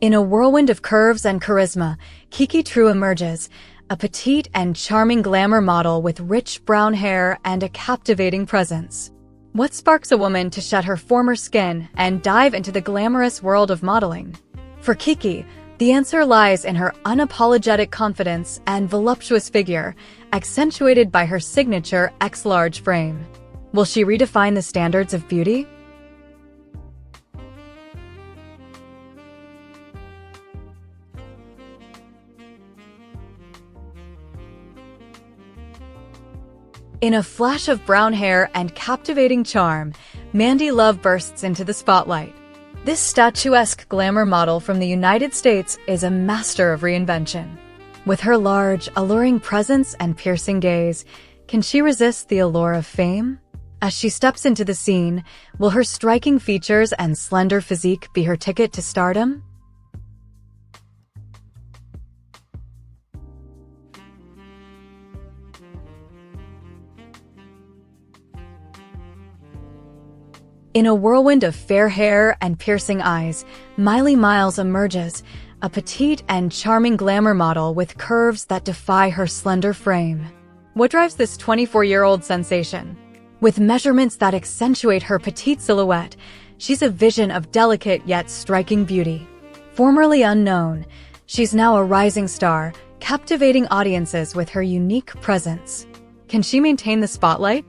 In a whirlwind of curves and charisma, Kiki True emerges, a petite and charming glamour model with rich brown hair and a captivating presence. What sparks a woman to shed her former skin and dive into the glamorous world of modeling? For Kiki, the answer lies in her unapologetic confidence and voluptuous figure, accentuated by her signature X-large frame. Will she redefine the standards of beauty? In a flash of brown hair and captivating charm, Mandi Love bursts into the spotlight. This statuesque glamour model from the United States is a master of reinvention. With her large, alluring presence and piercing gaze, can she resist the allure of fame? As she steps into the scene, will her striking features and slender physique be her ticket to stardom? In a whirlwind of fair hair and piercing eyes, Miley emerges, a petite and charming glamour model with curves that defy her slender frame. What drives this 24-year-old sensation? With measurements that accentuate her petite silhouette, she's a vision of delicate yet striking beauty. Formerly unknown, she's now a rising star, captivating audiences with her unique presence. Can she maintain the spotlight?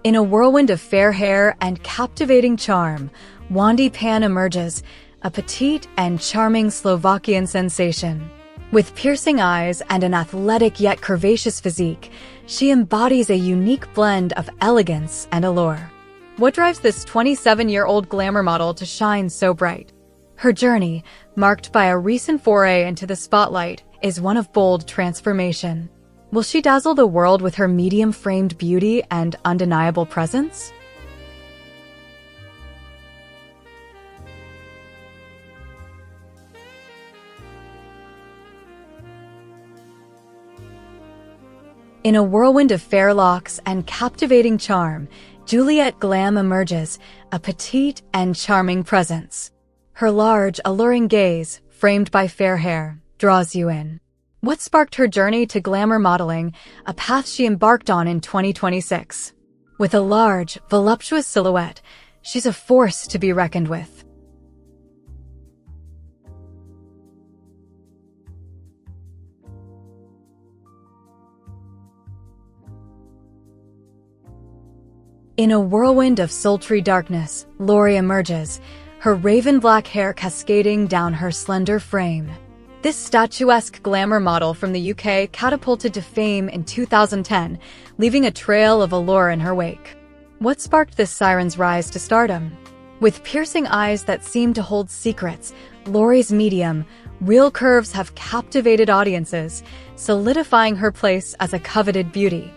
In a whirlwind of fair hair and captivating charm, Wandy Pan emerges, a petite and charming Slovakian sensation. With piercing eyes and an athletic yet curvaceous physique, she embodies a unique blend of elegance and allure. What drives this 27-year-old glamour model to shine so bright? Her journey, marked by a recent foray into the spotlight, is one of bold transformation. Will she dazzle the world with her medium-framed beauty and undeniable presence? In a whirlwind of fair locks and captivating charm, Juliet Glam emerges, a petite and charming presence. Her large, alluring gaze, framed by fair hair, draws you in. What sparked her journey to glamour modeling, a path she embarked on in 2026? With a large, voluptuous silhouette, she's a force to be reckoned with. In a whirlwind of sultry darkness, Laurie emerges, her raven black hair cascading down her slender frame. This statuesque glamour model from the UK catapulted to fame in 2010, leaving a trail of allure in her wake. What sparked this siren's rise to stardom? With piercing eyes that seem to hold secrets, Laurie's medium, real curves have captivated audiences, solidifying her place as a coveted beauty.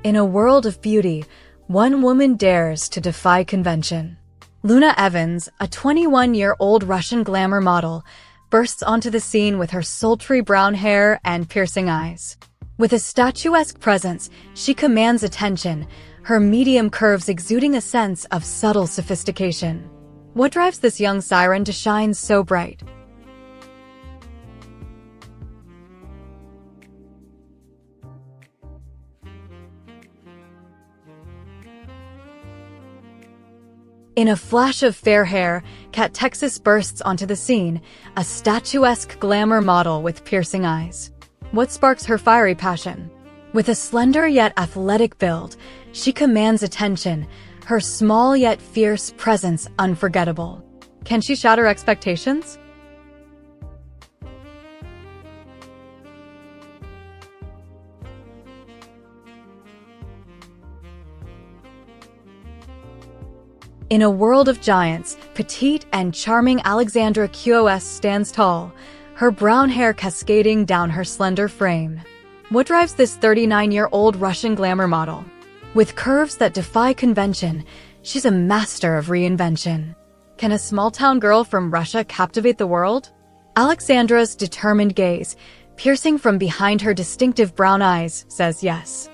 In a world of beauty, one woman dares to defy convention. Luna Evans, a 21-year-old Russian glamour model, bursts onto the scene with her sultry brown hair and piercing eyes. With a statuesque presence, she commands attention, her medium curves exuding a sense of subtle sophistication. What drives this young siren to shine so bright? In a flash of fair hair, Kat Texas bursts onto the scene, a statuesque glamour model with piercing eyes. What sparks her fiery passion? With a slender yet athletic build, she commands attention, her small yet fierce presence unforgettable. Can she shatter expectations? In a world of giants, petite and charming Alexandra QOS stands tall, her brown hair cascading down her slender frame. What drives this 39-year-old Russian glamour model? With curves that defy convention, she's a master of reinvention. Can a small-town girl from Russia captivate the world? Alexandra's determined gaze, piercing from behind her distinctive brown eyes, says yes.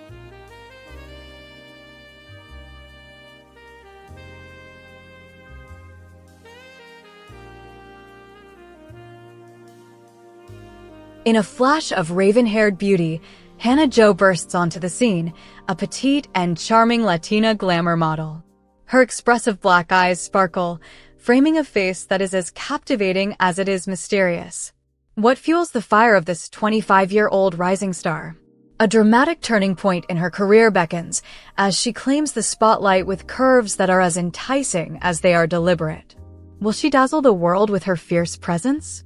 In a flash of raven-haired beauty, Hannah Jo bursts onto the scene, a petite and charming Latina glamour model. Her expressive black eyes sparkle, framing a face that is as captivating as it is mysterious. What fuels the fire of this 25-year-old rising star? A dramatic turning point in her career beckons as she claims the spotlight with curves that are as enticing as they are deliberate. Will she dazzle the world with her fierce presence?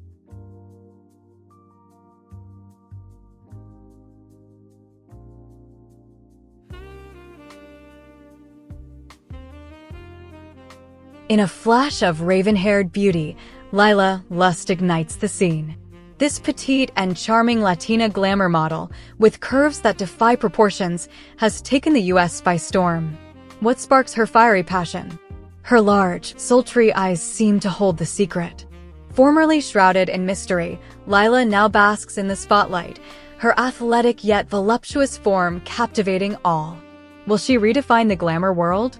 In a flash of raven-haired beauty, Lila Lust ignites the scene. This petite and charming Latina glamour model, with curves that defy proportions, has taken the U.S. by storm. What sparks her fiery passion? Her large, sultry eyes seem to hold the secret. Formerly shrouded in mystery, Lila now basks in the spotlight, her athletic yet voluptuous form captivating all. Will she redefine the glamour world?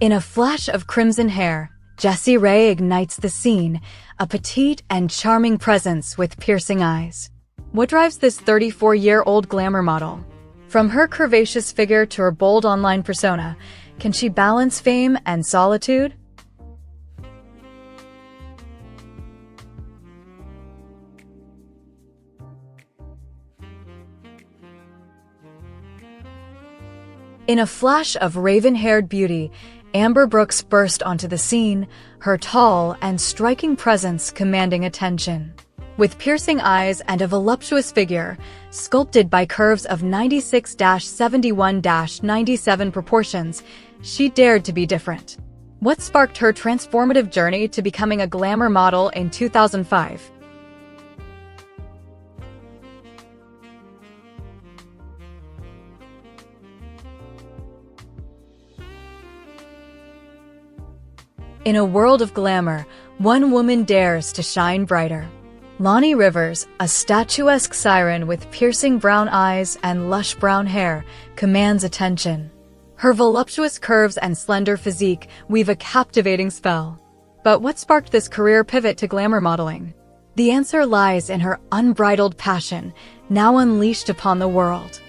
In a flash of crimson hair, Jessi ignites the scene, a petite and charming presence with piercing eyes. What drives this 34-year-old glamour model? From her curvaceous figure to her bold online persona, can she balance fame and solitude? In a flash of raven-haired beauty, Amber Brooks burst onto the scene, her tall and striking presence commanding attention. With piercing eyes and a voluptuous figure, sculpted by curves of 96-71-97 proportions, she dared to be different. What sparked her transformative journey to becoming a glamour model in 2005? In a world of glamour, one woman dares to shine brighter. Lani Rivers, a statuesque siren with piercing brown eyes and lush brown hair, commands attention. Her voluptuous curves and slender physique weave a captivating spell. But what sparked this career pivot to glamour modeling? The answer lies in her unbridled passion, now unleashed upon the world.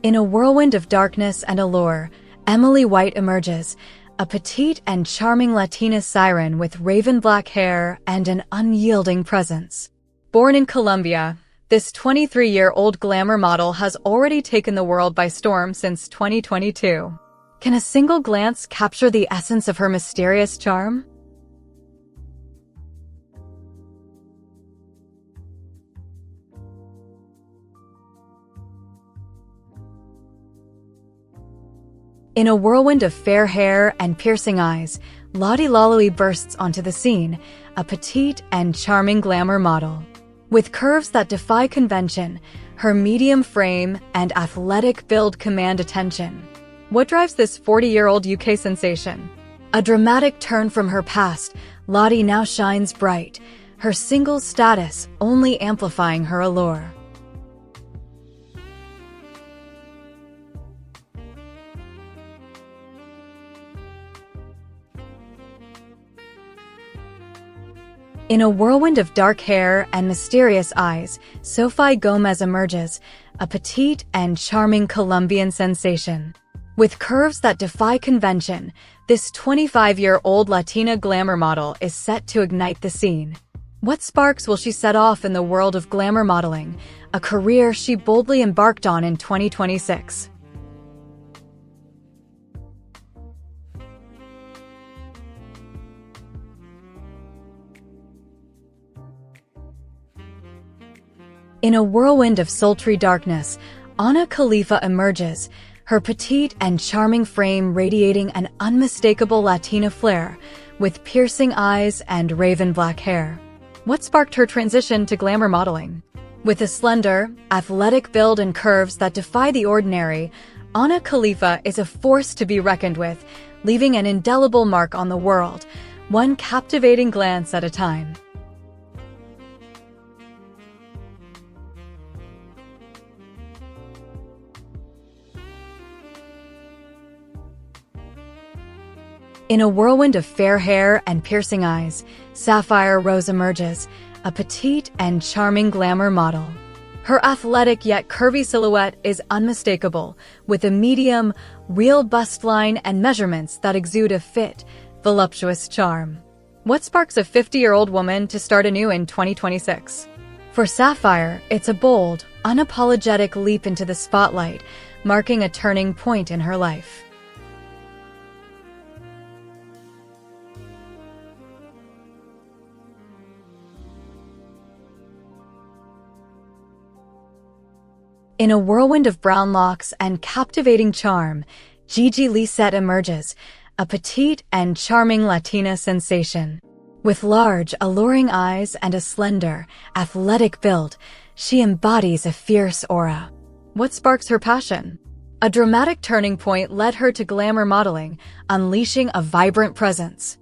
In a whirlwind of darkness and allure, Emily White emerges, a petite and charming Latina siren with raven black hair and an unyielding presence. Born in Colombia, this 23-year-old glamour model has already taken the world by storm since 2022. Can a single glance capture the essence of her mysterious charm? In a whirlwind of fair hair and piercing eyes, Lottie bursts onto the scene, a petite and charming glamour model. With curves that defy convention, her medium frame and athletic build command attention. What drives this 40-year-old UK sensation? A dramatic turn from her past, Lottie now shines bright, her singles status only amplifying her allure. In a whirlwind of dark hair and mysterious eyes, Sofi Gomez emerges, a petite and charming Colombian sensation. With curves that defy convention, this 25-year-old Latina glamour model is set to ignite the scene. What sparks will she set off in the world of glamour modeling, a career she boldly embarked on in 2026? In a whirlwind of sultry darkness, Khalifa emerges, her petite and charming frame radiating an unmistakable Latina flair, with piercing eyes and raven black hair. What sparked her transition to glamour modeling? With a slender, athletic build and curves that defy the ordinary, Khalifa is a force to be reckoned with, leaving an indelible mark on the world, one captivating glance at a time. In a whirlwind of fair hair and piercing eyes, Sapphire Rose emerges, a petite and charming glamour model. Her athletic yet curvy silhouette is unmistakable, with a medium, real bust line and measurements that exude a fit, voluptuous charm. What sparks a 50-year-old woman to start anew in 2026? For Sapphire, it's a bold, unapologetic leap into the spotlight, marking a turning point in her life. In a whirlwind of brown locks and captivating charm, Gigi Lysette emerges, a petite and charming Latina sensation. With large, alluring eyes and a slender, athletic build, she embodies a fierce aura. What sparks her passion? A dramatic turning point led her to glamour modeling, unleashing a vibrant presence.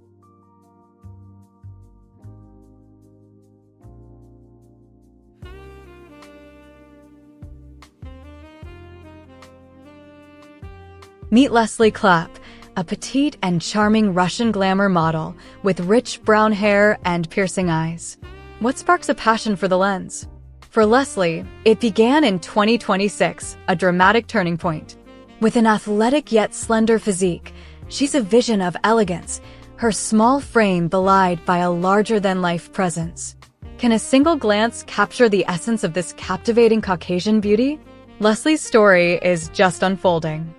Meet Leslie Clapp, a petite and charming Russian glamour model with rich brown hair and piercing eyes. What sparks a passion for the lens? For Leslie, it began in 2026, a dramatic turning point. With an athletic yet slender physique, she's a vision of elegance, her small frame belied by a larger-than-life presence. Can a single glance capture the essence of this captivating Caucasian beauty? Leslie's story is just unfolding.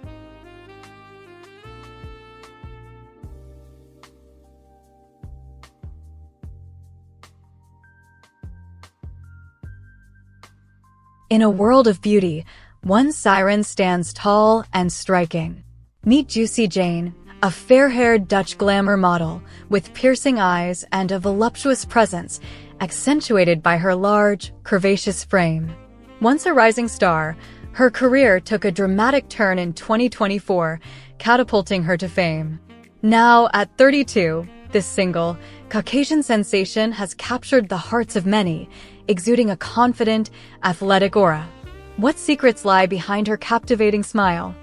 In a world of beauty, one siren stands tall and striking. Meet Juicy Jane, a fair-haired Dutch glamour model with piercing eyes and a voluptuous presence, accentuated by her large, curvaceous frame. Once a rising star, her career took a dramatic turn in 2024, catapulting her to fame. Now, at 32, this single, Caucasian sensation has captured the hearts of many, exuding a confident, athletic aura. What secrets lie behind her captivating smile?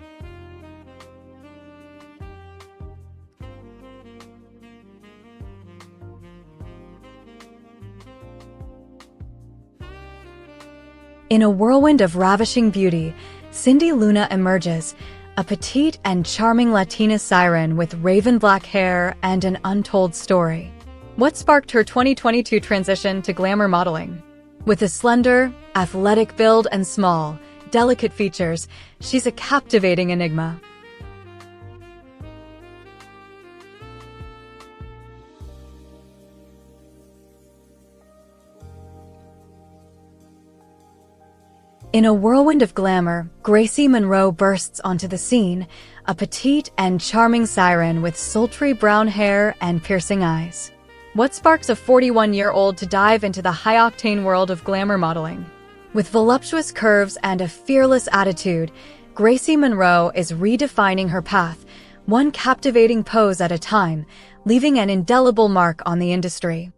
In a whirlwind of ravishing beauty, Cindy Luna emerges, a petite and charming Latina siren with raven black hair and an untold story. What sparked her 2022 transition to glamour modeling? With a slender, athletic build and small, delicate features, she's a captivating enigma. In a whirlwind of glamour, Gracie Monroe bursts onto the scene, a petite and charming siren with sultry brown hair and piercing eyes. What sparks a 41-year-old to dive into the high-octane world of glamour modeling? With voluptuous curves and a fearless attitude, Gracie Monroe is redefining her path, one captivating pose at a time, leaving an indelible mark on the industry.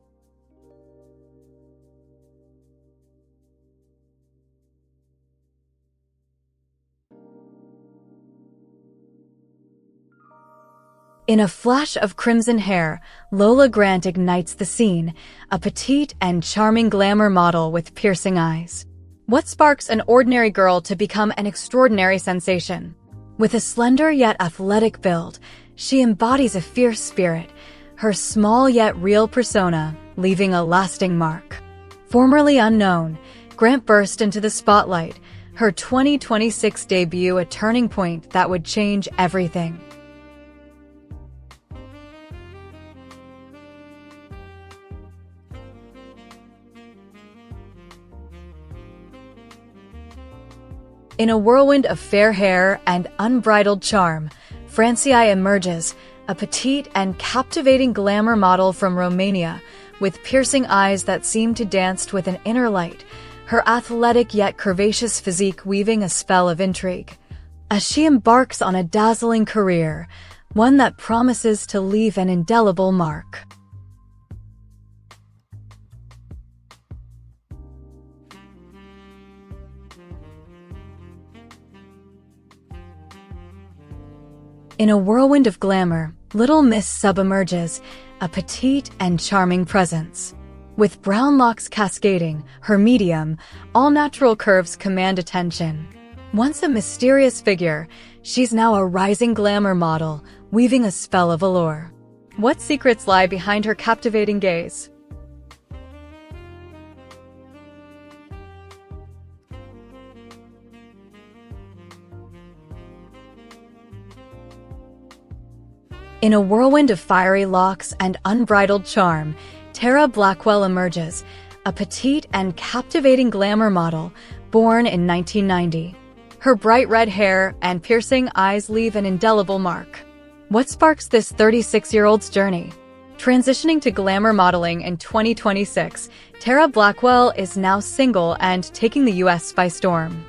In a flash of crimson hair, Lola Grant ignites the scene, a petite and charming glamour model with piercing eyes. What sparks an ordinary girl to become an extraordinary sensation? With a slender yet athletic build, she embodies a fierce spirit, her small yet real persona leaving a lasting mark. Formerly unknown, Grant burst into the spotlight, her 2026 debut a turning point that would change everything. In a whirlwind of fair hair and unbridled charm, Francii emerges, a petite and captivating glamour model from Romania, with piercing eyes that seem to dance with an inner light, her athletic yet curvaceous physique weaving a spell of intrigue. As she embarks on a dazzling career, one that promises to leave an indelible mark. In a whirlwind of glamour, Little Miss sub-emerges, a petite and charming presence. With brown locks cascading, her medium, all-natural curves command attention. Once a mysterious figure, she's now a rising glamour model, weaving a spell of allure. What secrets lie behind her captivating gaze? In a whirlwind of fiery locks and unbridled charm, Tara Blackwell emerges, a petite and captivating glamour model born in 1990. Her bright red hair and piercing eyes leave an indelible mark. What sparks this 36-year-old's journey? Transitioning to glamour modeling in 2026, Tara Blackwell is now single and taking the US by storm.